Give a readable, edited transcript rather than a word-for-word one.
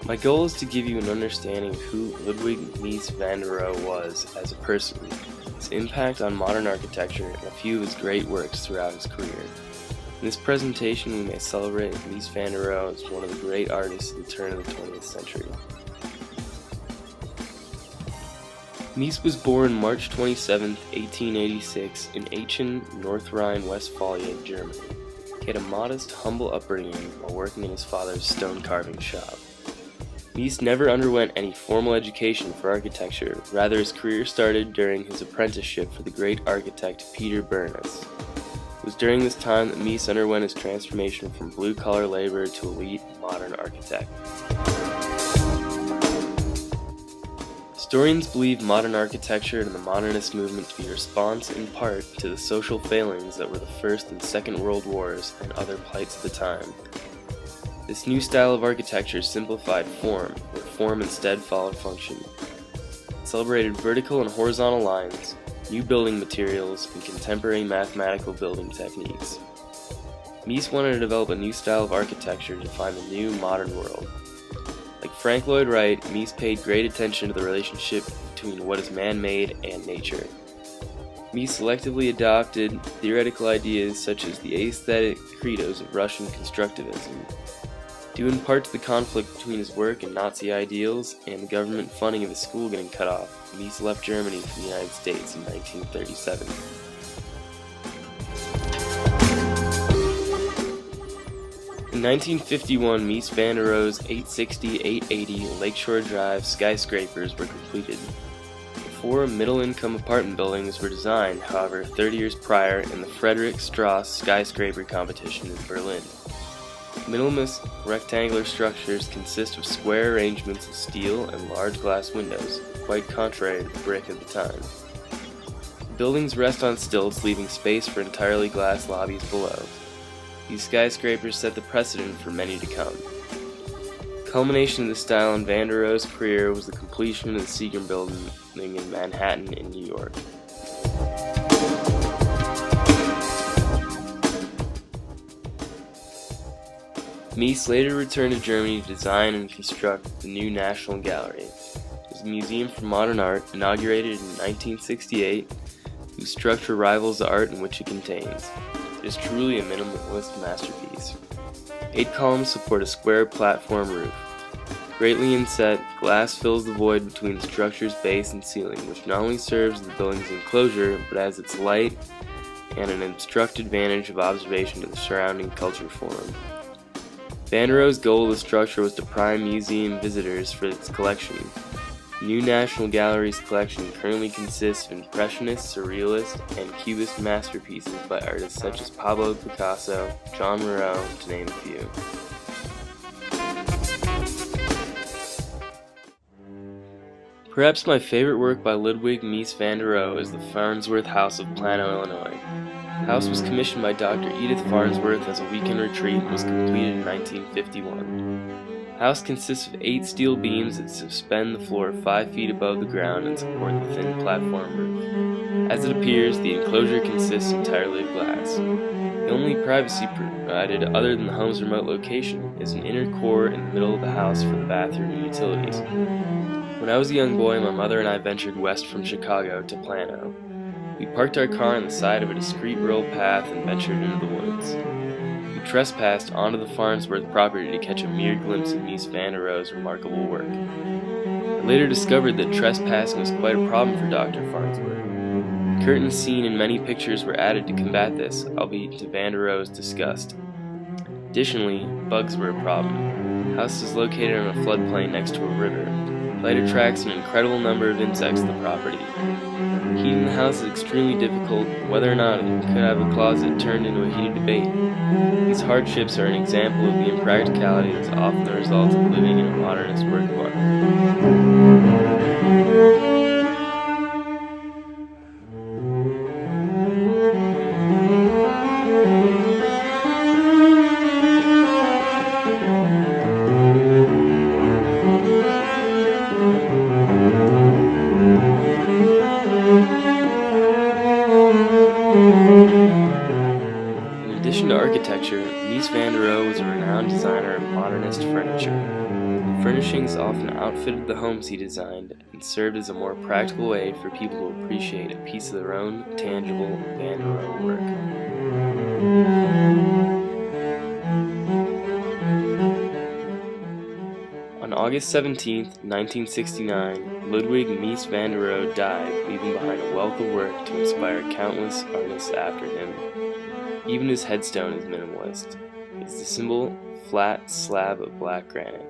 My goal is to give you an understanding of who Ludwig Mies van der Rohe was as a person, his impact on modern architecture, and a few of his great works throughout his career. In this presentation, we may celebrate Mies van der Rohe as one of the great artists of the turn of the 20th century. Mies was born March 27, 1886 in Aachen, North Rhine-Westphalia, Germany. He had a modest, humble upbringing while working in his father's stone carving shop. Mies never underwent any formal education for architecture, rather his career started during his apprenticeship for the great architect Peter Bernas. It was during this time that Mies underwent his transformation from blue-collar labor to elite modern architect. Historians believe modern architecture and the modernist movement to be a response in part to the social failings that were the First and Second World Wars and other plights of the time. This new style of architecture simplified form, where form instead followed function. It celebrated vertical and horizontal lines, new building materials, and contemporary mathematical building techniques. Mies wanted to develop a new style of architecture to define the new modern world. Like Frank Lloyd Wright, Mies paid great attention to the relationship between what is man-made and nature. Mies selectively adopted theoretical ideas such as the aesthetic credos of Russian constructivism. Due in part to the conflict between his work and Nazi ideals and the government funding of his school getting cut off, Mies left Germany for the United States in 1937. In 1951, Mies van der Rohe's 860-880 Lakeshore Drive skyscrapers were completed. The four middle-income apartment buildings were designed, however, 30 years prior in the Friedrich Strauss skyscraper competition in Berlin. Minimalist rectangular structures consist of square arrangements of steel and large glass windows, quite contrary to the brick of the time. The buildings rest on stilts, leaving space for entirely glass lobbies below. These skyscrapers set the precedent for many to come. The culmination of this style in van der Rohe's career was the completion of the Seagram Building in Manhattan in New York. Mies later returned to Germany to design and construct the new National Gallery. It is a museum for modern art, inaugurated in 1968, whose structure rivals the art in which it contains. It is truly a minimalist masterpiece. 8 columns support a square platform roof. Greatly inset, glass fills the void between the structure's base and ceiling, which not only serves the building's enclosure, but as its light and an obstructed vantage of observation to the surrounding culture form. Van der Rohe's goal of the structure was to prime museum visitors for its collection. The new National Gallery's collection currently consists of Impressionist, Surrealist, and Cubist masterpieces by artists such as Pablo Picasso, John Moreau, to name a few. Perhaps my favorite work by Ludwig Mies van der Rohe is the Farnsworth House of Plano, Illinois. The house was commissioned by Dr. Edith Farnsworth as a weekend retreat and was completed in 1951. The house consists of 8 steel beams that suspend the floor 5 feet above the ground and support the thin platform roof. As it appears, the enclosure consists entirely of glass. The only privacy provided, other than the home's remote location, is an inner core in the middle of the house for the bathroom and utilities. When I was a young boy, my mother and I ventured west from Chicago to Plano. We parked our car on the side of a discreet rural path and ventured into the woods. We trespassed onto the Farnsworth property to catch a mere glimpse of Mies van der Rohe's remarkable work. I later discovered that trespassing was quite a problem for Dr. Farnsworth. Curtains seen in many pictures were added to combat this, albeit to van der Rohe's disgust. Additionally, bugs were a problem. The house is located on a floodplain next to a river. Light attracts an incredible number of insects to the property. Heating the house is extremely difficult, whether or not it could have a closet turned into a heated debate. These hardships are an example of the impracticality that is often the result of living in a modernist work of art. In addition to architecture, Mies van der Rohe was a renowned designer of modernist furniture. Furnishings often outfitted the homes he designed and served as a more practical way for people to appreciate a piece of their own tangible Van der Rohe work. On August 17, 1969, Ludwig Mies van der Rohe died, leaving behind a wealth of work to inspire countless artists after him. Even his headstone is minimalist. It's the simple, flat slab of black granite.